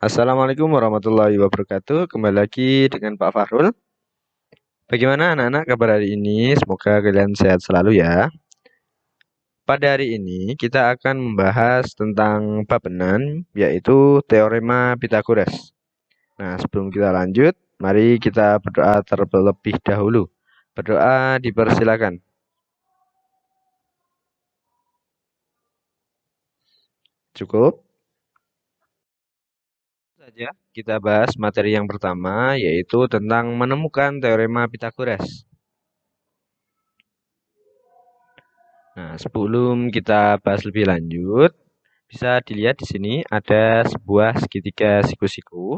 Assalamualaikum warahmatullahi wabarakatuh. Kembali lagi dengan Pak Fahrul. Bagaimana anak-anak kabar hari ini? Semoga kalian sehat selalu ya. Pada hari ini kita akan membahas tentang bab 6, yaitu teorema Pythagoras. Nah, sebelum kita lanjut, mari kita berdoa terlebih dahulu. Berdoa dipersilakan. Cukup? Saja kita bahas materi yang pertama, yaitu tentang menemukan teorema Pythagoras. Nah, sebelum kita bahas lebih lanjut, bisa dilihat di sini ada sebuah segitiga siku-siku.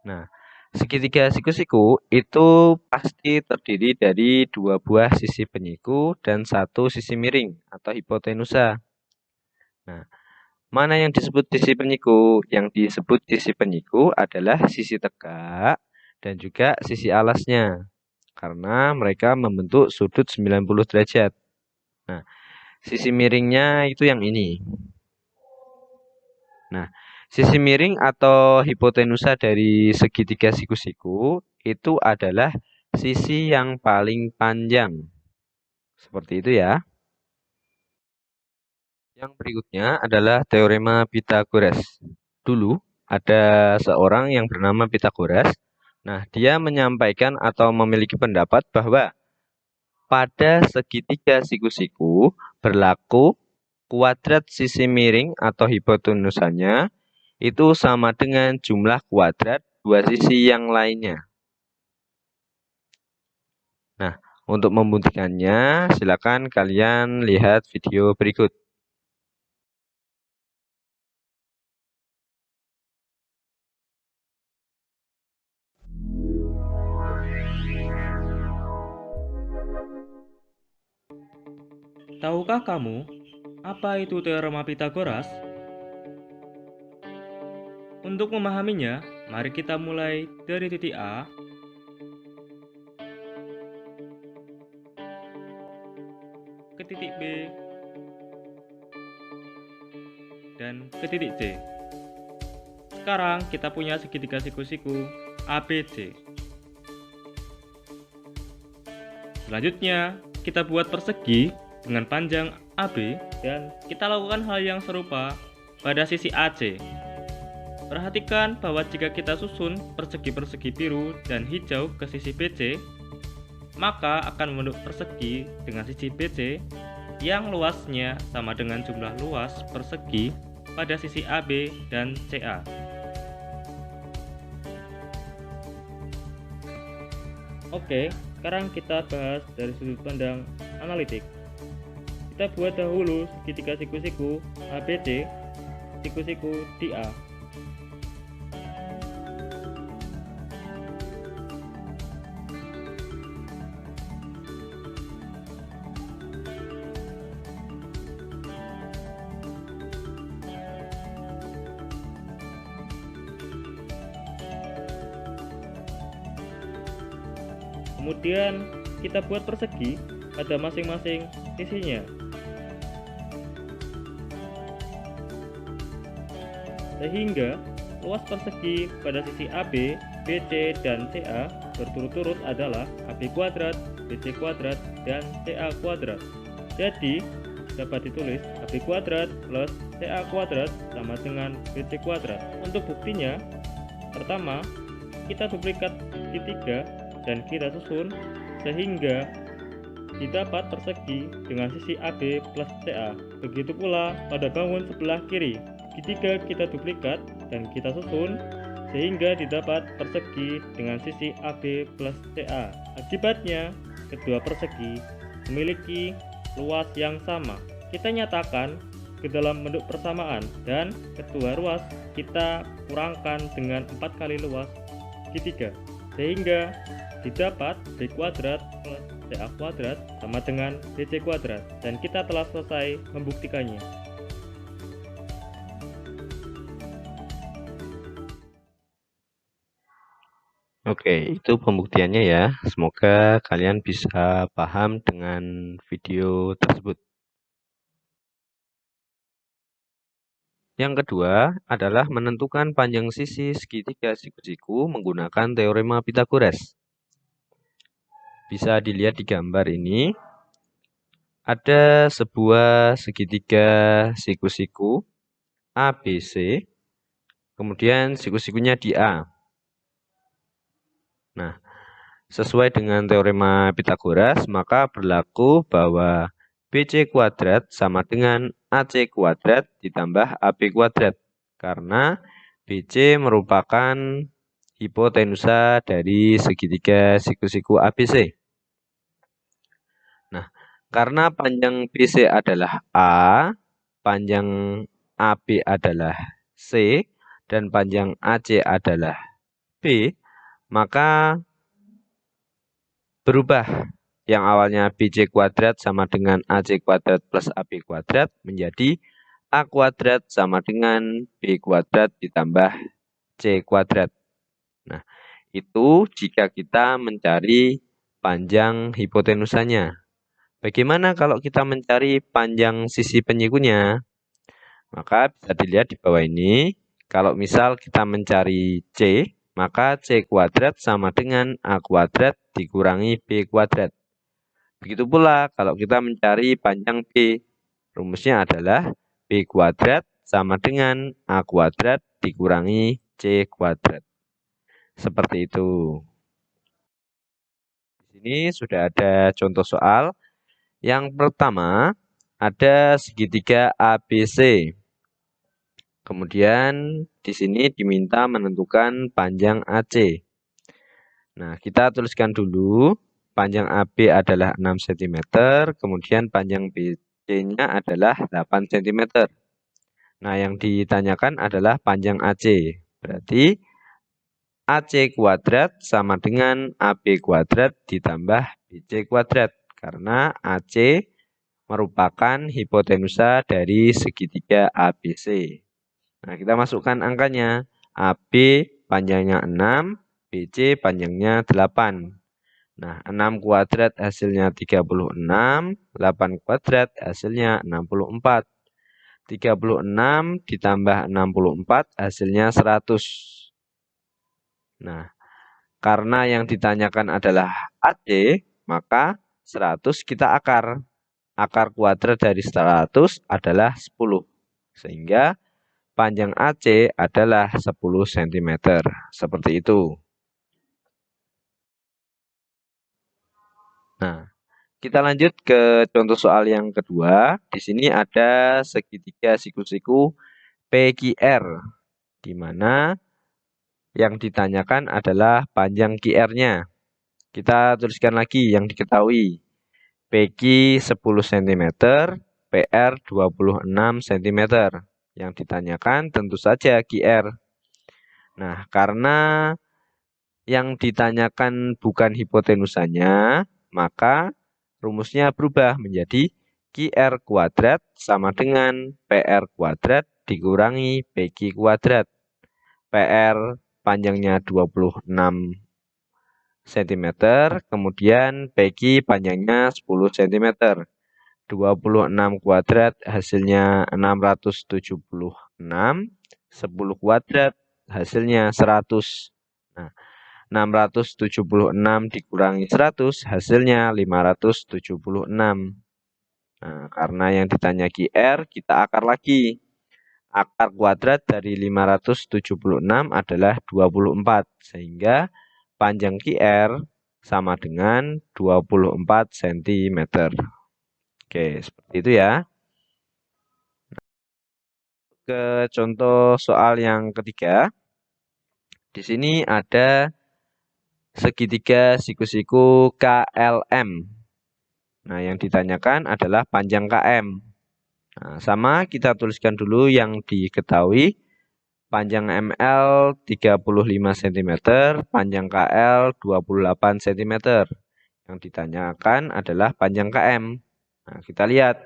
Nah, segitiga siku-siku itu pasti terdiri dari dua buah sisi penyiku dan satu sisi miring atau hipotenusa. Nah, mana yang disebut sisi penyiku? Yang disebut sisi penyiku adalah sisi tegak dan juga sisi alasnya, karena mereka membentuk sudut 90 derajat. Nah, sisi miringnya itu yang ini. Nah, sisi miring atau hipotenusa dari segitiga siku-siku itu adalah sisi yang paling panjang. Seperti itu ya. Yang berikutnya adalah teorema Pythagoras. Dulu ada seorang yang bernama Pythagoras. Nah, dia menyampaikan atau memiliki pendapat bahwa pada segitiga siku-siku berlaku kuadrat sisi miring atau hipotenusanya itu sama dengan jumlah kuadrat dua sisi yang lainnya. Nah, untuk membuktikannya, silakan kalian lihat video berikut. Tahukah kamu apa itu teorema Pythagoras? Untuk memahaminya, mari kita mulai dari titik A ke titik B dan ke titik C. Sekarang kita punya segitiga siku-siku ABC. Selanjutnya, kita buat persegi dengan panjang AB dan kita lakukan hal yang serupa pada sisi AC. Perhatikan bahwa jika kita susun persegi-persegi biru dan hijau ke sisi BC, maka akan membentuk persegi dengan sisi BC yang luasnya sama dengan jumlah luas persegi pada sisi AB dan CA. Oke, sekarang kita bahas dari sudut pandang analitik. Kita buat dahulu segitiga siku-siku ABC, siku-siku di A. Kemudian kita buat persegi pada masing-masing sisinya. Sehingga luas persegi pada sisi AB, BC, dan CA berturut-turut adalah AB kuadrat, BC kuadrat, dan CA kuadrat. Jadi, dapat ditulis AB kuadrat plus CA kuadrat sama dengan BC kuadrat. Untuk buktinya, pertama, kita duplikat segitiga dan kita susun sehingga didapat persegi dengan sisi AB plus CA. Begitu pula pada bangun sebelah kiri. Segitiga kita duplikat dan kita susun sehingga didapat persegi dengan sisi AB plus CA. Akibatnya, kedua persegi memiliki luas yang sama. Kita nyatakan ke dalam bentuk persamaan dan kedua ruas kita kurangkan dengan 4 kali luas segitiga sehingga didapat B kuadrat plus CA kuadrat sama dengan BC kuadrat dan kita telah selesai membuktikannya. Oke, itu pembuktiannya ya. Semoga kalian bisa paham dengan video tersebut. Yang kedua adalah menentukan panjang sisi segitiga siku-siku menggunakan teorema Pythagoras. Bisa dilihat di gambar ini. Ada sebuah segitiga siku-siku ABC, kemudian siku-sikunya di A. Nah, sesuai dengan teorema Pythagoras, maka berlaku bahwa BC kuadrat sama dengan AC kuadrat ditambah AB kuadrat. Karena BC merupakan hipotenusa dari segitiga siku-siku ABC. Nah, karena panjang BC adalah A, panjang AB adalah C, dan panjang AC adalah B, maka berubah. Yang awalnya BC kuadrat sama dengan AC kuadrat plus AB kuadrat menjadi A kuadrat sama dengan B kuadrat ditambah C kuadrat. Nah, itu jika kita mencari panjang hipotenusanya. Bagaimana kalau kita mencari panjang sisi penyikunya? Maka bisa dilihat di bawah ini. Kalau misal kita mencari C, maka C kuadrat sama dengan A kuadrat dikurangi B kuadrat. Begitu pula kalau kita mencari panjang B, rumusnya adalah B kuadrat sama dengan A kuadrat dikurangi C kuadrat. Seperti itu. Di sini sudah ada contoh soal. Yang pertama, ada segitiga ABC. Kemudian di sini diminta menentukan panjang AC. Nah, kita tuliskan dulu. Panjang AB adalah 6 cm, kemudian panjang BC-nya adalah 8 cm. Nah, yang ditanyakan adalah panjang AC. Berarti AC kuadrat sama dengan AB kuadrat ditambah BC kuadrat. Karena AC merupakan hipotenusa dari segitiga ABC. Nah, kita masukkan angkanya. AB panjangnya 6, BC panjangnya 8. Nah, 6 kuadrat hasilnya 36, 8 kuadrat hasilnya 64. 36 ditambah 64 hasilnya 100. Nah, karena yang ditanyakan adalah AC, maka 100 kita akar. Akar kuadrat dari 100 adalah 10. Sehingga panjang AC adalah 10 cm. Seperti itu. Nah, kita lanjut ke contoh soal yang kedua. Di sini ada segitiga siku-siku PQR, di mana yang ditanyakan adalah panjang QR-nya. Kita tuliskan lagi yang diketahui. PQ 10 cm, PR 26 cm. Yang ditanyakan tentu saja QR. Nah, karena yang ditanyakan bukan hipotenusanya, maka rumusnya berubah menjadi QR kuadrat sama dengan PR kuadrat dikurangi PQ kuadrat. PR panjangnya 26 cm, kemudian PQ panjangnya 10 cm. 26 kuadrat hasilnya 676, 10 kuadrat hasilnya 100. Nah, 676 dikurangi 100 hasilnya 576. Nah, karena yang ditanya QR, kita akar lagi. Akar kuadrat dari 576 adalah 24. Sehingga panjang QR sama dengan 24 cm. Oke, seperti itu ya. Ke contoh soal yang ketiga. Di sini ada segitiga siku-siku KLM. Nah, yang ditanyakan adalah panjang KM. Nah, sama kita tuliskan dulu yang diketahui. Panjang ML 35 cm, panjang KL 28 cm. Yang ditanyakan adalah panjang KM. Nah, kita lihat.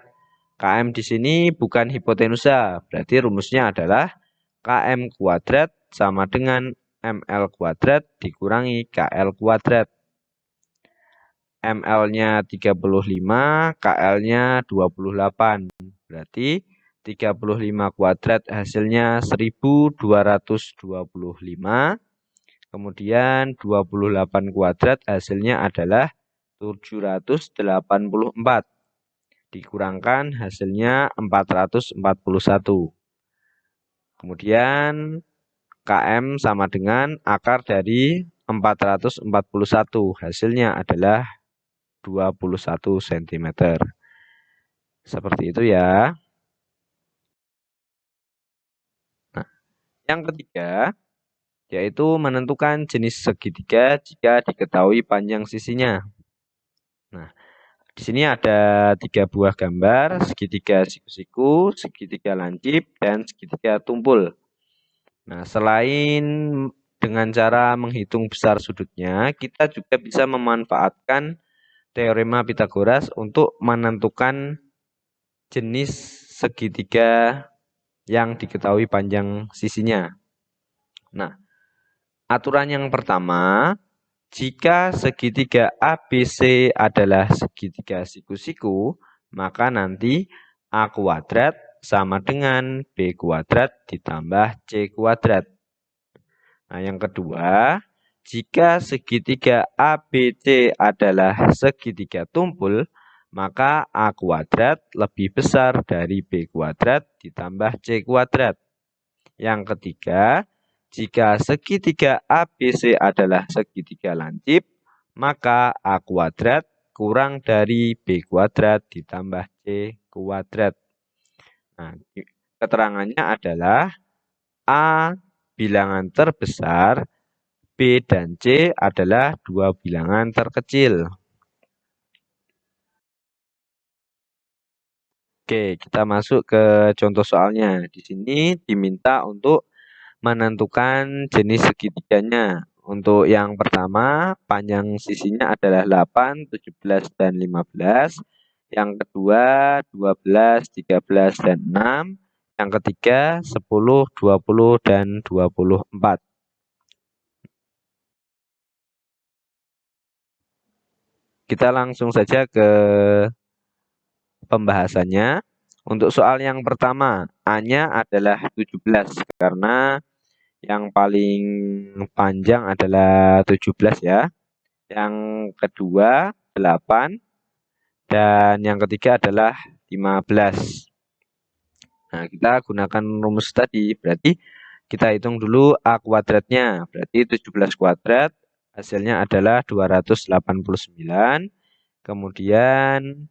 KM di sini bukan hipotenusa. Berarti rumusnya adalah KM kuadrat sama dengan ML kuadrat dikurangi KL kuadrat. ML-nya 35, KL-nya 28. Berarti 35 kuadrat hasilnya 1225. Kemudian 28 kuadrat hasilnya adalah 784. Dikurangkan hasilnya 441. Kemudian KM sama dengan akar dari 441. Hasilnya adalah 21 cm. Seperti itu ya. Nah, yang ketiga yaitu menentukan jenis segitiga jika diketahui panjang sisinya. Nah, di sini ada 3 buah gambar, segitiga siku-siku, segitiga lancip, dan segitiga tumpul. Nah, selain dengan cara menghitung besar sudutnya, kita juga bisa memanfaatkan teorema Pythagoras untuk menentukan jenis segitiga yang diketahui panjang sisinya. Nah, aturan yang pertama, jika segitiga ABC adalah segitiga siku-siku, maka nanti A kuadrat sama dengan B kuadrat ditambah C kuadrat. Nah, yang kedua, jika segitiga ABC adalah segitiga tumpul, maka A kuadrat lebih besar dari B kuadrat ditambah C kuadrat. Yang ketiga, jika segitiga ABC adalah segitiga lancip, maka A kuadrat kurang dari B kuadrat ditambah C kuadrat. Nah, keterangannya adalah A bilangan terbesar, B dan C adalah dua bilangan terkecil. Oke, kita masuk ke contoh soalnya. Di sini diminta untuk menentukan jenis segitiganya. Untuk yang pertama, panjang sisinya adalah 8, 17, dan 15. Yang kedua, 12, 13, dan 6. Yang ketiga, 10, 20, dan 24. Kita langsung saja ke pembahasannya. Untuk soal yang pertama, A-nya adalah 17 karena yang paling panjang adalah 17 ya. Yang kedua 8 dan yang ketiga adalah 15. Nah, kita gunakan rumus tadi. Berarti kita hitung dulu A kuadratnya. Berarti 17 kuadrat hasilnya adalah 289. Kemudian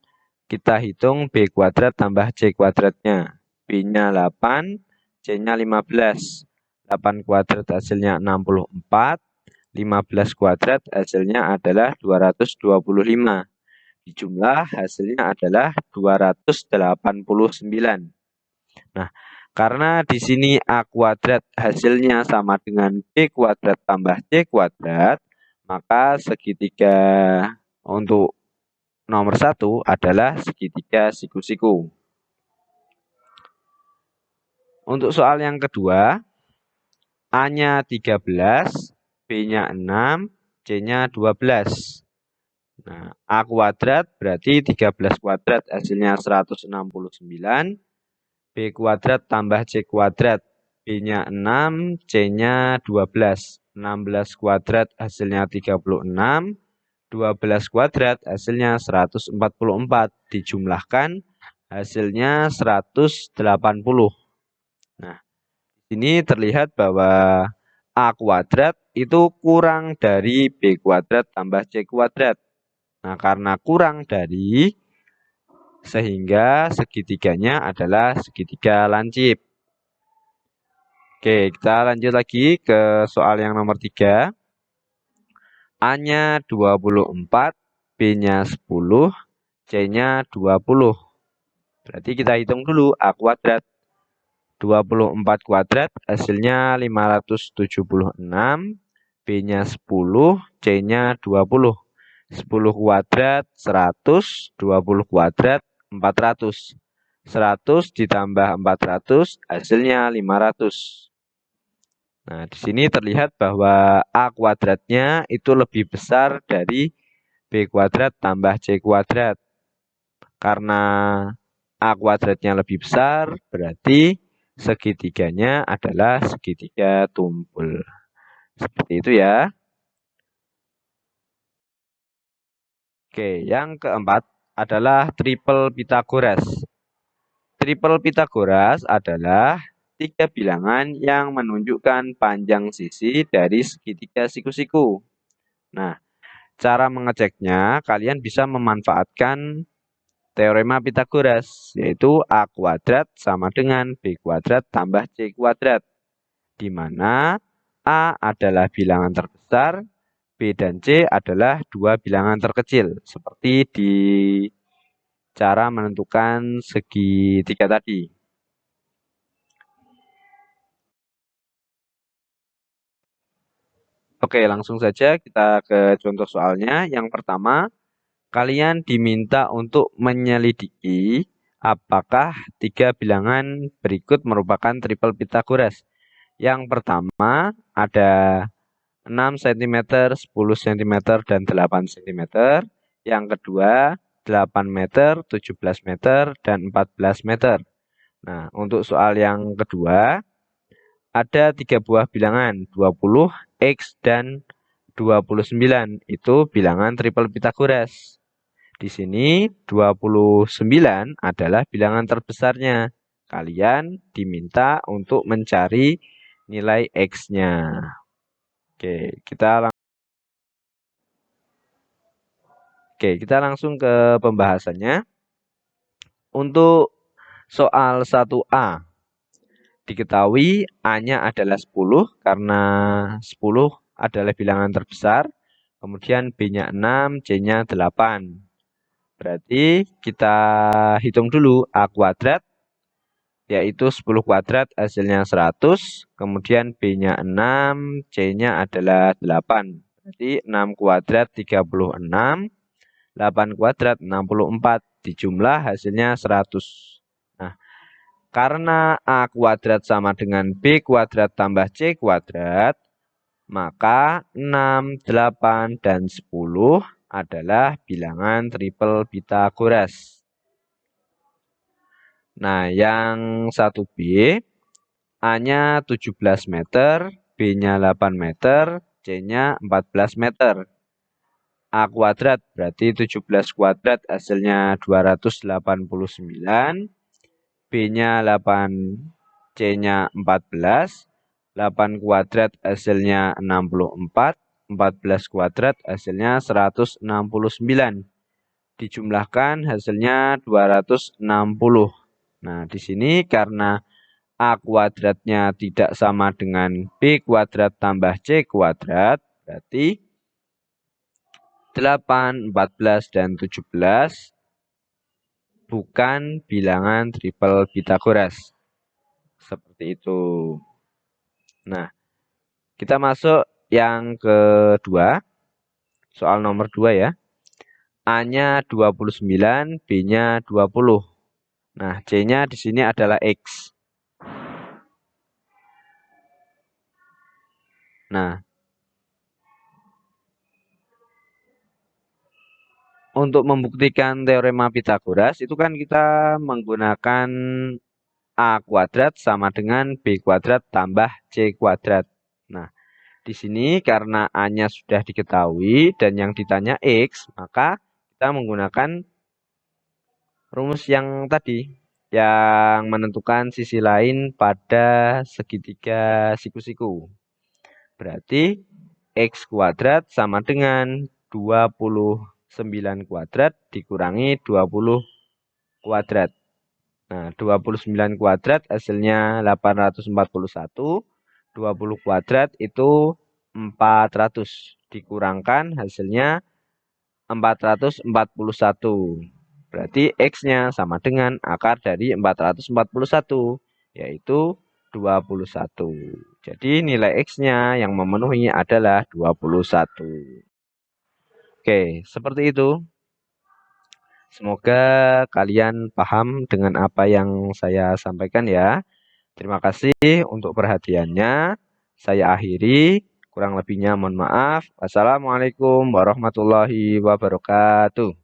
kita hitung B kuadrat tambah C kuadratnya. B-nya 8, C-nya 15. 8 kuadrat hasilnya 64. 15 kuadrat hasilnya adalah 225. Dijumlah hasilnya adalah 289. Nah, karena di sini A kuadrat hasilnya sama dengan B kuadrat tambah C kuadrat, maka segitiga untuk nomor 1 adalah segitiga siku-siku. Untuk soal yang kedua, A-nya 13, B-nya 6, C-nya 12. Nah, A kuadrat berarti 13 kuadrat hasilnya 169. B kuadrat tambah C kuadrat. B-nya 6, C-nya 12. 16 kuadrat hasilnya 36. 12 kuadrat hasilnya 144. Dijumlahkan hasilnya 180. Nah, ini terlihat bahwa A kuadrat itu kurang dari B kuadrat tambah C kuadrat. Nah, karena kurang dari, sehingga segitiganya adalah segitiga lancip. Oke, kita lanjut lagi ke soal yang nomor 3. A-nya 24, B-nya 10, C-nya 20. Berarti kita hitung dulu A kuadrat. 24 kuadrat hasilnya 576, B-nya 10, C-nya 20. 10 kuadrat 100, 20 kuadrat 400. 100 ditambah 400 hasilnya 500. Nah, di sini terlihat bahwa A kuadratnya itu lebih besar dari B kuadrat tambah C kuadrat. Karena A kuadratnya lebih besar, berarti segitiganya adalah segitiga tumpul. Seperti itu ya. Oke, yang keempat adalah triple Pythagoras. Triple Pythagoras adalah tiga bilangan yang menunjukkan panjang sisi dari segitiga siku-siku. Nah, cara mengeceknya kalian bisa memanfaatkan teorema Pythagoras, yaitu A kuadrat sama dengan B kuadrat tambah C kuadrat, di mana A adalah bilangan terbesar, B dan C adalah dua bilangan terkecil, seperti di cara menentukan segitiga tadi. Oke, langsung saja kita ke contoh soalnya. Yang pertama, kalian diminta untuk menyelidiki apakah tiga bilangan berikut merupakan triple Pythagoras. Yang pertama ada 6 cm, 10 cm, dan 8 cm. Yang kedua 8 meter, 17 meter, dan 14 meter. Nah, untuk soal yang kedua, ada tiga buah bilangan, 20, X, dan 29. Itu bilangan triple Pythagoras. Di sini 29 adalah bilangan terbesarnya. Kalian diminta untuk mencari nilai X-nya. Oke, kita langsung ke pembahasannya. Untuk soal 1A, diketahui A-nya adalah 10 karena 10 adalah bilangan terbesar. Kemudian B-nya 6, C-nya 8. Berarti kita hitung dulu A kuadrat, yaitu 10 kuadrat hasilnya 100. Kemudian B-nya 6, C-nya adalah 8. Berarti 6 kuadrat 36, 8 kuadrat 64. Dijumlah hasilnya 100. Nah, karena A kuadrat sama dengan B kuadrat tambah C kuadrat, maka 6, 8, dan 10 adalah bilangan triple Pythagoras. Nah, yang 1B, A-nya 17 meter, B-nya 8 meter, C-nya 14 meter. A kuadrat berarti 17 kuadrat hasilnya 289. B-nya 8, C-nya 14. 8 kuadrat hasilnya 64. 14 kuadrat hasilnya 169. Dijumlahkan hasilnya 260. Nah, di sini karena A kuadratnya tidak sama dengan B kuadrat tambah C kuadrat, berarti 8, 14, dan 17 bukan bilangan triple Pythagoras. Seperti itu. Nah, kita masuk yang kedua. Soal nomor 2 ya. A-nya 29, B-nya 20. Nah, C-nya di sini adalah X. Nah, untuk membuktikan teorema Pythagoras itu kan kita menggunakan A kuadrat sama dengan B kuadrat tambah C kuadrat. Nah, di sini karena A-nya sudah diketahui dan yang ditanya X, maka kita menggunakan rumus yang tadi, yang menentukan sisi lain pada segitiga siku-siku. Berarti X kuadrat sama dengan 29 kuadrat dikurangi 20 kuadrat. Nah, 29 kuadrat hasilnya 841. 20 kuadrat itu 400. Dikurangkan hasilnya 441. Berarti X-nya sama dengan akar dari 441, yaitu 21. Jadi nilai X-nya yang memenuhi adalah 21. Oke, seperti itu. Semoga kalian paham dengan apa yang saya sampaikan ya. Terima kasih untuk perhatiannya. Saya akhiri. Kurang lebihnya mohon maaf. Wassalamualaikum warahmatullahi wabarakatuh.